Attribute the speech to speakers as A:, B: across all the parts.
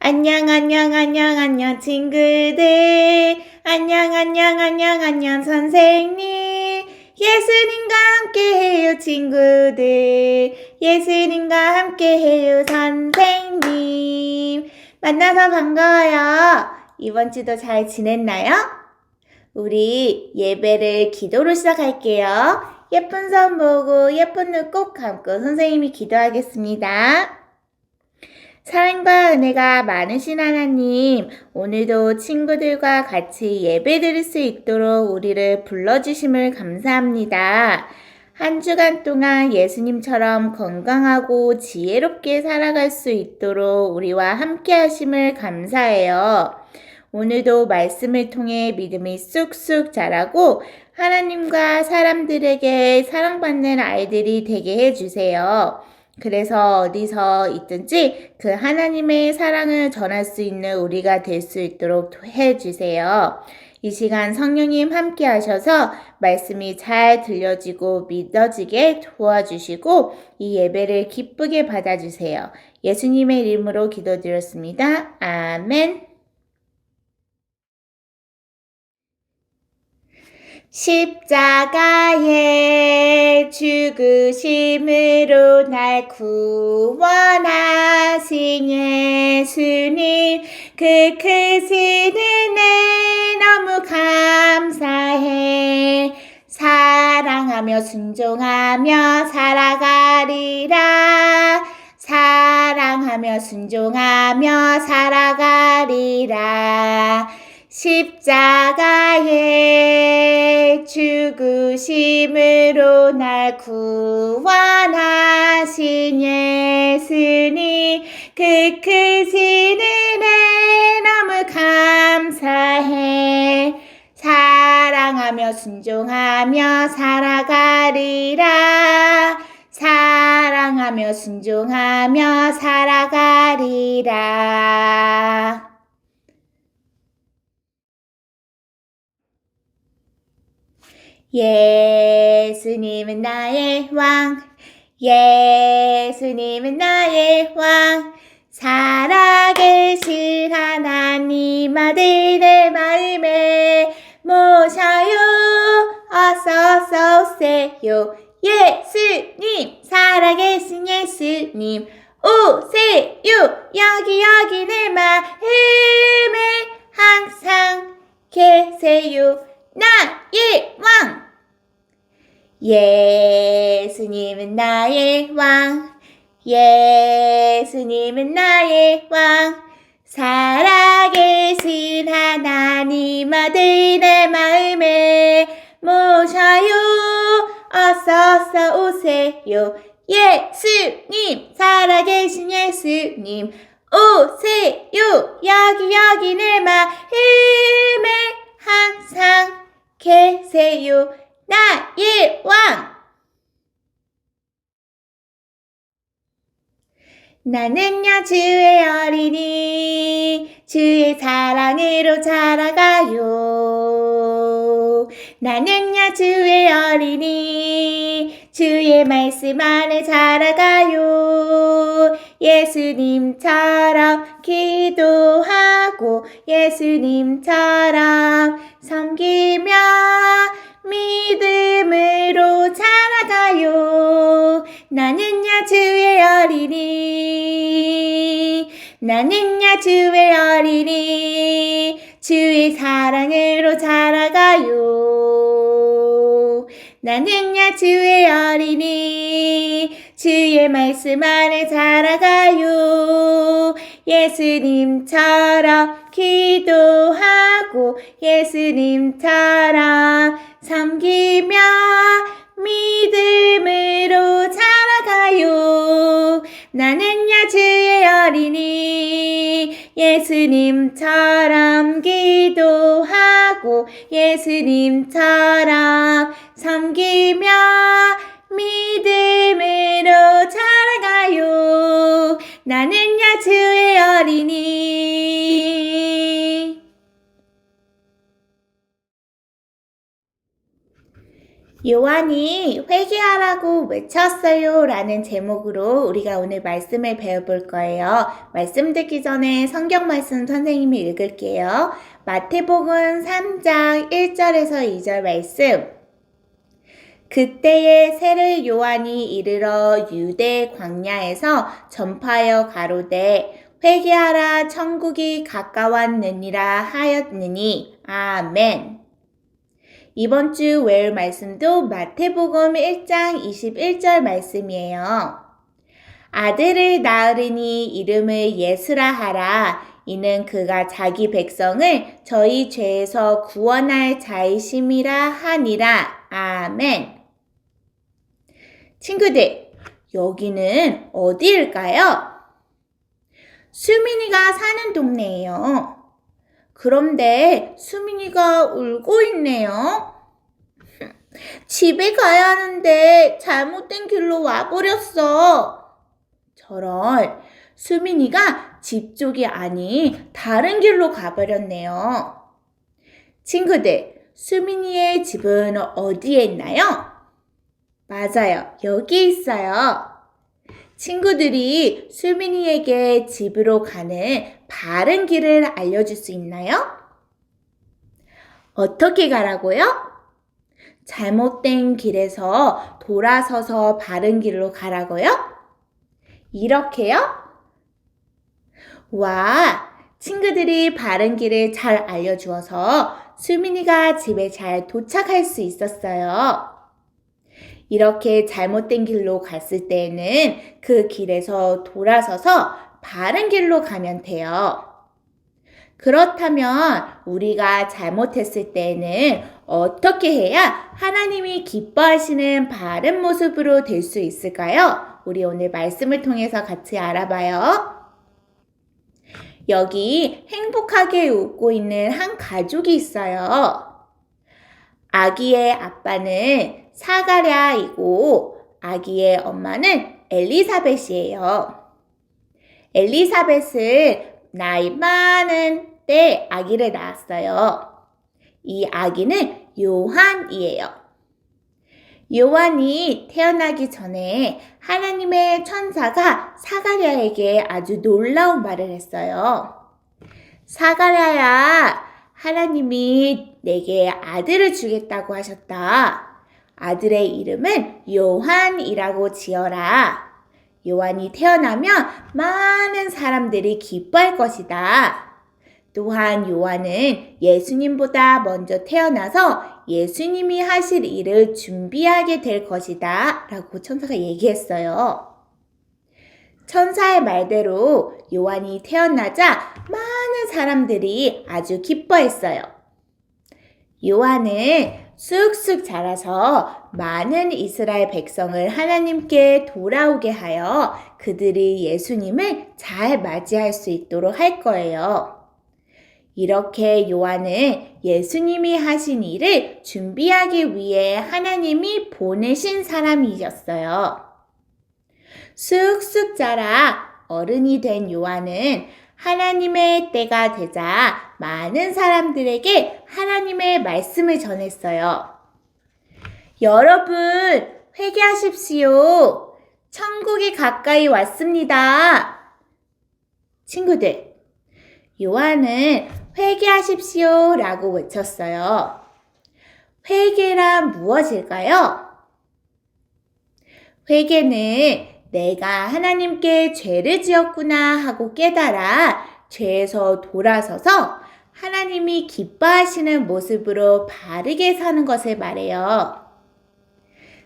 A: 안녕, 안녕, 안녕, 안녕, 친구들. 안녕, 안녕, 안녕, 안녕, 선생님. 예수님과 함께해요, 친구들. 예수님과 함께해요, 선생님. 만나서 반가워요. 이번 주도 잘 지냈나요? 우리 예배를 기도로 시작할게요. 예쁜 손 보고 예쁜 눈 꼭 감고 선생님이 기도하겠습니다. 사랑과 은혜가 많으신 하나님, 오늘도 친구들과 같이 예배 드릴 수 있도록 우리를 불러주심을 감사합니다. 한 주간 동안 예수님처럼 건강하고 지혜롭게 살아갈 수 있도록 우리와 함께 하심을 감사해요. 오늘도 말씀을 통해 믿음이 쑥쑥 자라고 하나님과 사람들에게 사랑받는 아이들이 되게 해주세요. 그래서 어디서 있든지 그 하나님의 사랑을 전할 수 있는 우리가 될 수 있도록 해주세요. 이 시간 성령님 함께 하셔서 말씀이 잘 들려지고 믿어지게 도와주시고 이 예배를 기쁘게 받아주세요. 예수님의 이름으로 기도드렸습니다. 아멘. 십자가의 죽으심으로 날 구원하신 예수님, 그 크신 은혜 너무 감사해. 사랑하며 순종하며 살아가리라. 사랑하며 순종하며 살아가리라. 십자가의 죽으심으로 날 구원하신 예수님, 그 크신 은혜 너무 감사해. 사랑하며 순종하며 살아가리라. 사랑하며 순종하며 살아가리라. 예수님은 나의 왕, 예수님은 나의 왕, 살아계신 하나님 아들 내 마음에 모셔요. 어서 오세요. 예수님, 살아계신 예수님 오세요. 여기 내 마음에 항상 계세요. 나의 왕. 예수님은 나의 왕, 예수님은 나의 왕, 살아계신 하나님 아들 내 마음에 모셔요. 어서 오세요. 예수님, 살아계신 예수님 오세요. 여기 내 마음에 항상 계세요. 나의 왕. 나는야 주의 어린이, 주의 사랑으로 자라가요. 나는야 주의 어린이, 주의 말씀 안에 자라가요. 예수님처럼 기도하고 예수님처럼 섬기며 믿음으로 자라가요. 나는야 주의 어린이, 나는야 주의 어린이, 주의 사랑으로 자라가요. 나는야 주의 어린이, 주의 말씀 안에 자라가요. 예수님처럼 기도하고 예수님처럼 섬기며 믿음으로 자라가요. 나는야 주의 어린이, 예수님처럼 기도하고 예수님처럼 섬기며 믿음으로 자라가요. 나는야 주의 어린이. 요한이 회개하라고 외쳤어요 라는 제목으로 우리가 오늘 말씀을 배워볼 거예요. 말씀 듣기 전에 성경 말씀 선생님이 읽을게요. 마태복음 3장 1절에서 2절 말씀. 그때에 세례 요한이 이르러 유대 광야에서 전파하여 가로되 회개하라 천국이 가까웠느니라 하였느니. 아멘. 이번 주 외울 말씀도 마태복음 1장 21절 말씀이에요. 아들을 낳으리니 이름을 예수라 하라. 이는 그가 자기 백성을 저희 죄에서 구원할 자이심이라 하니라. 아멘. 친구들, 여기는 어디일까요? 수민이가 사는 동네예요. 그런데 수민이가 울고 있네요. 집에 가야 하는데 잘못된 길로 와버렸어. 저런, 수민이가 집 쪽이 아닌 다른 길로 가버렸네요. 친구들, 수민이의 집은 어디에 있나요? 맞아요, 여기 있어요. 친구들이 수민이에게 집으로 가는 바른 길을 알려줄 수 있나요? 어떻게 가라고요? 잘못된 길에서 돌아서서 바른 길로 가라고요? 이렇게요? 와, 친구들이 바른 길을 잘 알려주어서 수민이가 집에 잘 도착할 수 있었어요. 이렇게 잘못된 길로 갔을 때에는 그 길에서 돌아서서 바른 길로 가면 돼요. 그렇다면 우리가 잘못했을 때에는 어떻게 해야 하나님이 기뻐하시는 바른 모습으로 될 수 있을까요? 우리 오늘 말씀을 통해서 같이 알아봐요. 여기 행복하게 웃고 있는 한 가족이 있어요. 아기의 아빠는 사가랴이고 아기의 엄마는 엘리사벳이에요. 엘리사벳은 나이 많은 때 아기를 낳았어요. 이 아기는 요한이에요. 요한이 태어나기 전에 하나님의 천사가 사가랴에게 아주 놀라운 말을 했어요. 사가랴야, 하나님이 내게 아들을 주겠다고 하셨다. 아들의 이름은 요한이라고 지어라. 요한이 태어나면 많은 사람들이 기뻐할 것이다. 또한 요한은 예수님보다 먼저 태어나서 예수님이 하실 일을 준비하게 될 것이다. 라고 천사가 얘기했어요. 천사의 말대로 요한이 태어나자 많은 사람들이 아주 기뻐했어요. 요한은 쑥쑥 자라서 많은 이스라엘 백성을 하나님께 돌아오게 하여 그들이 예수님을 잘 맞이할 수 있도록 할 거예요. 이렇게 요한은 예수님이 하신 일을 준비하기 위해 하나님이 보내신 사람이었어요. 쑥쑥 자라 어른이 된 요한은 하나님의 때가 되자 많은 사람들에게 하나님의 말씀을 전했어요. 여러분, 회개하십시오. 천국이 가까이 왔습니다. 친구들, 요한은 회개하십시오 라고 외쳤어요. 회개란 무엇일까요? 회개는 내가 하나님께 죄를 지었구나 하고 깨달아 죄에서 돌아서서 하나님이 기뻐하시는 모습으로 바르게 사는 것을 말해요.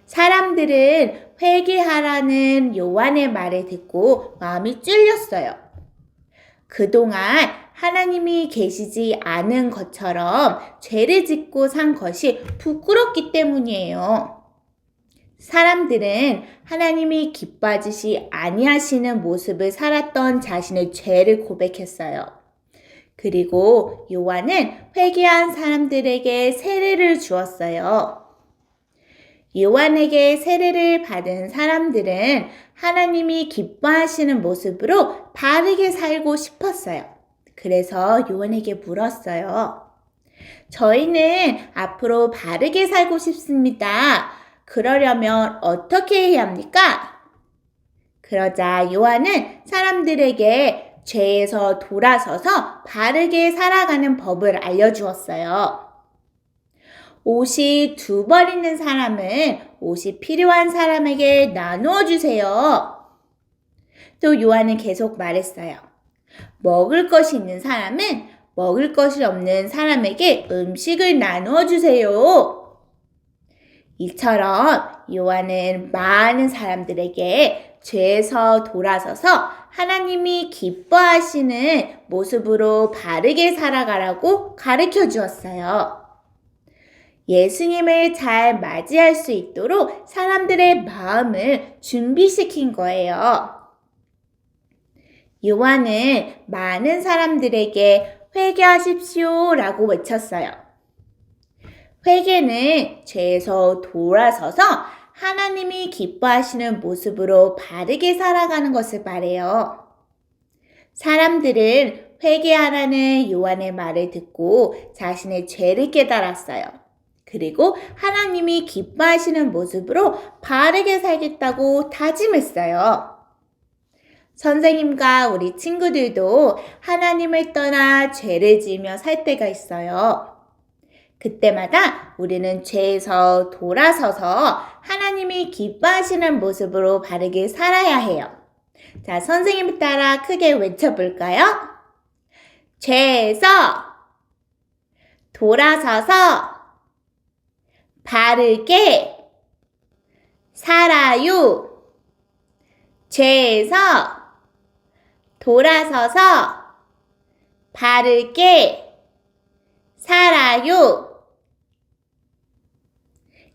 A: 사람들은 회개하라는 요한의 말을 듣고 마음이 찔렸어요. 그동안 하나님이 계시지 않은 것처럼 죄를 짓고 산 것이 부끄럽기 때문이에요. 사람들은 하나님이 기뻐하시지 아니하시는 모습을 살았던 자신의 죄를 고백했어요. 그리고 요한은 회개한 사람들에게 세례를 주었어요. 요한에게 세례를 받은 사람들은 하나님이 기뻐하시는 모습으로 바르게 살고 싶었어요. 그래서 요한에게 물었어요. 저희는 앞으로 바르게 살고 싶습니다. 그러려면 어떻게 해야 합니까? 그러자 요한은 사람들에게 죄에서 돌아서서 바르게 살아가는 법을 알려주었어요. 옷이 두 벌 있는 사람은 옷이 필요한 사람에게 나누어 주세요. 또 요한은 계속 말했어요. 먹을 것이 있는 사람은 먹을 것이 없는 사람에게 음식을 나누어 주세요. 이처럼 요한은 많은 사람들에게 죄에서 돌아서서 하나님이 기뻐하시는 모습으로 바르게 살아가라고 가르쳐 주었어요. 예수님을 잘 맞이할 수 있도록 사람들의 마음을 준비시킨 거예요. 요한은 많은 사람들에게 회개하십시오 라고 외쳤어요. 회개는 죄에서 돌아서서 하나님이 기뻐하시는 모습으로 바르게 살아가는 것을 말해요. 사람들은 회개하라는 요한의 말을 듣고 자신의 죄를 깨달았어요. 그리고 하나님이 기뻐하시는 모습으로 바르게 살겠다고 다짐했어요. 선생님과 우리 친구들도 하나님을 떠나 죄를 지으며 살 때가 있어요. 그때마다 우리는 죄에서 돌아서서 하나님이 기뻐하시는 모습으로 바르게 살아야 해요. 자, 선생님을 따라 크게 외쳐볼까요? 죄에서 돌아서서 바르게 살아요. 죄에서 돌아서서 바르게 살아요.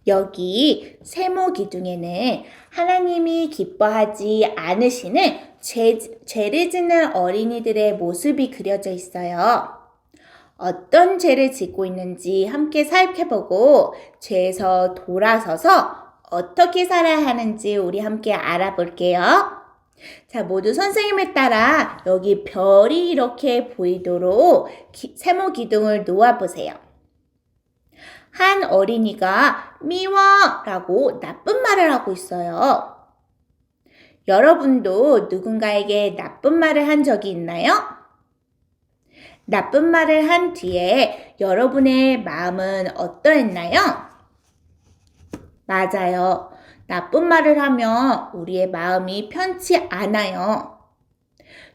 A: 여기 세모 기둥에는 하나님이 기뻐하지 않으시는 죄를 짓는 어린이들의 모습이 그려져 있어요. 어떤 죄를 짓고 있는지 함께 살펴보고 죄에서 돌아서서 어떻게 살아야 하는지 우리 함께 알아볼게요. 자, 모두 선생님을 따라 여기 별이 이렇게 보이도록 세모 기둥을 놓아보세요. 한 어린이가 미워라고 나쁜 말을 하고 있어요. 여러분도 누군가에게 나쁜 말을 한 적이 있나요? 나쁜 말을 한 뒤에 여러분의 마음은 어떠했나요? 맞아요. 나쁜 말을 하면 우리의 마음이 편치 않아요.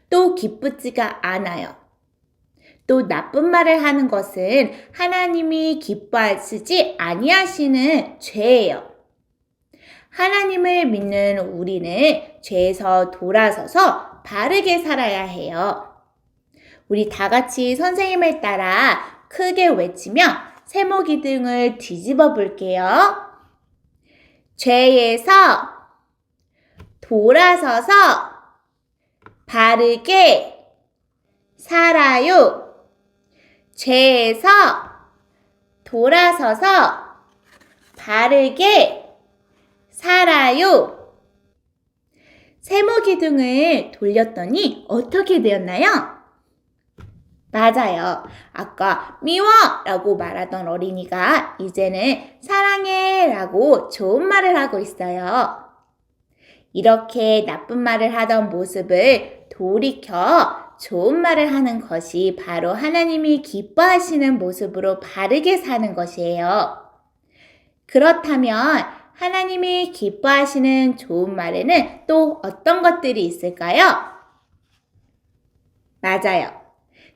A: 또 기쁘지가 않아요. 또 나쁜 말을 하는 것은 하나님이 기뻐하시지 아니하시는 죄예요. 하나님을 믿는 우리는 죄에서 돌아서서 바르게 살아야 해요. 우리 다 같이 선생님을 따라 크게 외치며 세모 기둥을 뒤집어 볼게요. 죄에서 돌아서서 바르게 살아요. 죄에서 돌아서서 바르게 살아요. 세모 기둥을 돌렸더니 어떻게 되었나요? 맞아요. 아까 미워라고 말하던 어린이가 이제는 사랑해라고 좋은 말을 하고 있어요. 이렇게 나쁜 말을 하던 모습을 돌이켜 좋은 말을 하는 것이 바로 하나님이 기뻐하시는 모습으로 바르게 사는 것이에요. 그렇다면 하나님이 기뻐하시는 좋은 말에는 또 어떤 것들이 있을까요? 맞아요.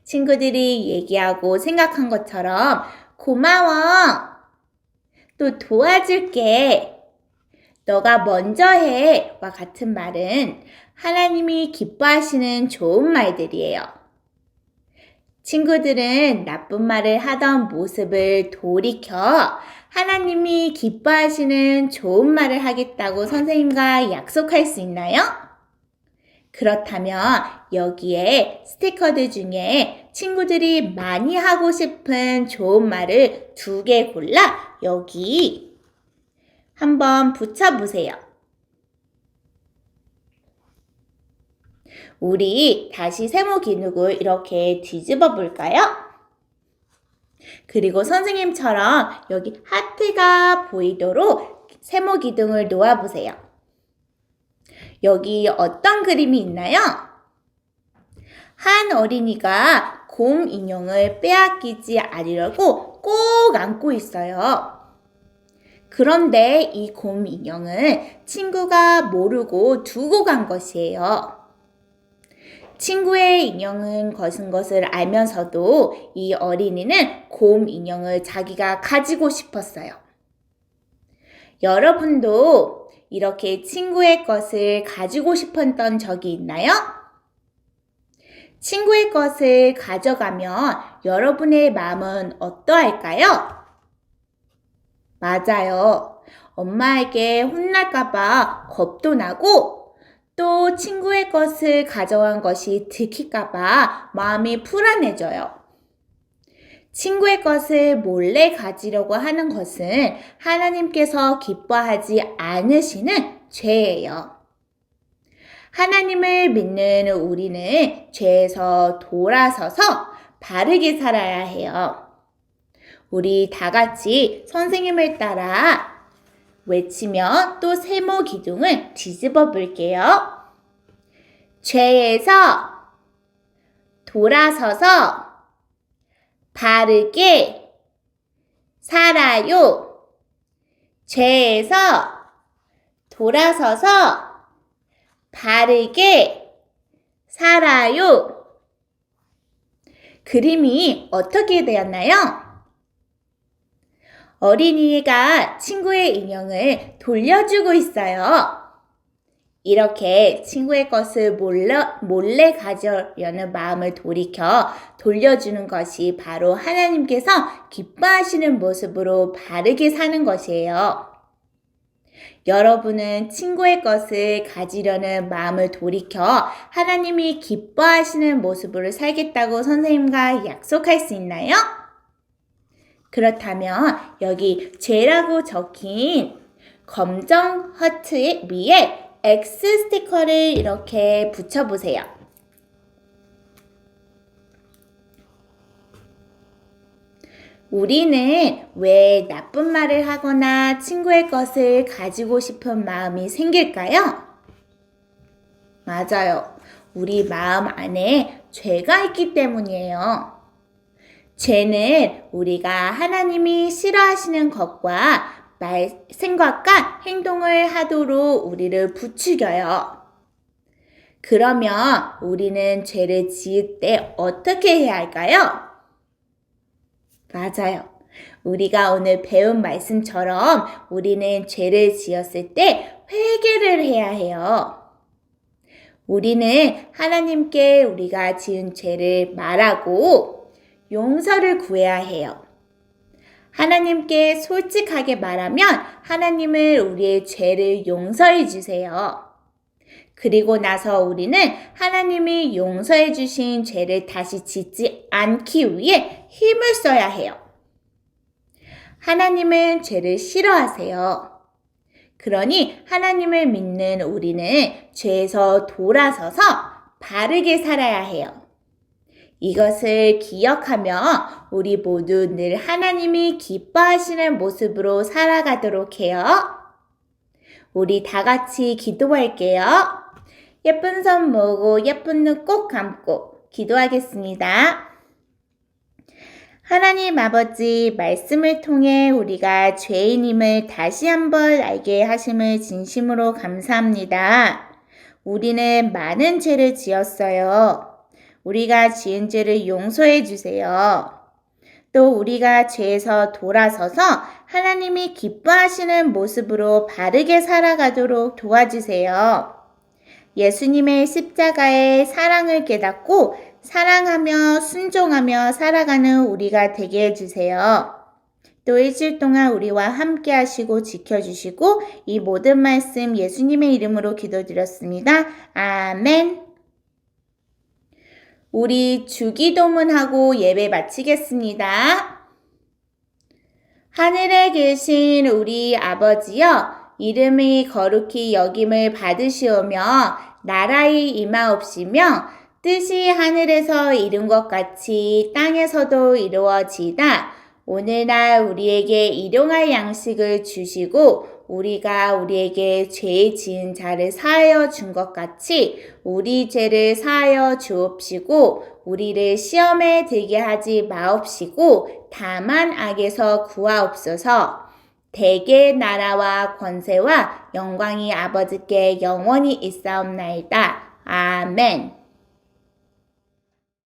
A: 친구들이 얘기하고 생각한 것처럼 고마워. 또 도와줄게. 너가 먼저 해. 와 같은 말은 하나님이 기뻐하시는 좋은 말들이에요. 친구들은 나쁜 말을 하던 모습을 돌이켜 하나님이 기뻐하시는 좋은 말을 하겠다고 선생님과 약속할 수 있나요? 그렇다면 여기에 스티커들 중에 친구들이 많이 하고 싶은 좋은 말을 2개 골라 여기 한번 붙여보세요. 우리 다시 세모 기둥을 이렇게 뒤집어 볼까요? 그리고 선생님처럼 여기 하트가 보이도록 세모 기둥을 놓아보세요. 여기 어떤 그림이 있나요? 한 어린이가 곰 인형을 빼앗기지 않으려고 꼭 안고 있어요. 그런데 이 곰 인형을 친구가 모르고 두고 간 것이에요. 친구의 인형은 것인 것을 알면서도 이 어린이는 곰 인형을 자기가 가지고 싶었어요. 여러분도 이렇게 친구의 것을 가지고 싶었던 적이 있나요? 친구의 것을 가져가면 여러분의 마음은 어떠할까요? 맞아요. 엄마에게 혼날까봐 겁도 나고 또 친구의 것을 가져간 것이 들킬까봐 마음이 불안해져요. 친구의 것을 몰래 가지려고 하는 것은 하나님께서 기뻐하지 않으시는 죄예요. 하나님을 믿는 우리는 죄에서 돌아서서 바르게 살아야 해요. 우리 다 같이 선생님을 따라 외치며 또 세모 기둥을 뒤집어 볼게요. 죄에서 돌아서서 바르게 살아요. 죄에서 돌아서서 바르게 살아요. 그림이 어떻게 되었나요? 어린이가 친구의 인형을 돌려주고 있어요. 이렇게 친구의 것을 몰래 가져려는 마음을 돌이켜 돌려주는 것이 바로 하나님께서 기뻐하시는 모습으로 바르게 사는 것이에요. 여러분은 친구의 것을 가지려는 마음을 돌이켜 하나님이 기뻐하시는 모습으로 살겠다고 선생님과 약속할 수 있나요? 그렇다면 여기 죄라고 적힌 검정 하트 위에 X 스티커를 이렇게 붙여보세요. 우리는 왜 나쁜 말을 하거나 친구의 것을 가지고 싶은 마음이 생길까요? 맞아요. 우리 마음 안에 죄가 있기 때문이에요. 죄는 우리가 하나님이 싫어하시는 것과 생각과 행동을 하도록 우리를 부추겨요. 그러면 우리는 죄를 지을 때 어떻게 해야 할까요? 맞아요. 우리가 오늘 배운 말씀처럼 우리는 죄를 지었을 때 회개를 해야 해요. 우리는 하나님께 우리가 지은 죄를 말하고 용서를 구해야 해요. 하나님께 솔직하게 말하면 하나님은 우리의 죄를 용서해 주세요. 그리고 나서 우리는 하나님이 용서해 주신 죄를 다시 짓지 않기 위해 힘을 써야 해요. 하나님은 죄를 싫어하세요. 그러니 하나님을 믿는 우리는 죄에서 돌아서서 바르게 살아야 해요. 이것을 기억하며 우리 모두 늘 하나님이 기뻐하시는 모습으로 살아가도록 해요. 우리 다 같이 기도할게요. 예쁜 손 모으고 예쁜 눈 꼭 감고 기도하겠습니다. 하나님 아버지, 말씀을 통해 우리가 죄인임을 다시 한번 알게 하심을 진심으로 감사합니다. 우리는 많은 죄를 지었어요. 우리가 지은 죄를 용서해 주세요. 또 우리가 죄에서 돌아서서 하나님이 기뻐하시는 모습으로 바르게 살아가도록 도와주세요. 예수님의 십자가의 사랑을 깨닫고 사랑하며 순종하며 살아가는 우리가 되게 해주세요. 또 일주일 동안 우리와 함께 하시고 지켜주시고 이 모든 말씀 예수님의 이름으로 기도드렸습니다. 아멘. 우리 주기도문하고 예배 마치겠습니다. 하늘에 계신 우리 아버지여, 이름이 거룩히 여김을 받으시오며 나라의 임하옵시며 뜻이 하늘에서 이룬 것 같이 땅에서도 이루어지이다. 오늘날 우리에게 일용할 양식을 주시고 우리가 우리에게 죄 지은 자를 사하여 준 것 같이 우리 죄를 사하여 주옵시고 우리를 시험에 들게 하지 마옵시고 다만 악에서 구하옵소서. 대개 나라와 권세와 영광이 아버지께 영원히 있사옵나이다. 아멘.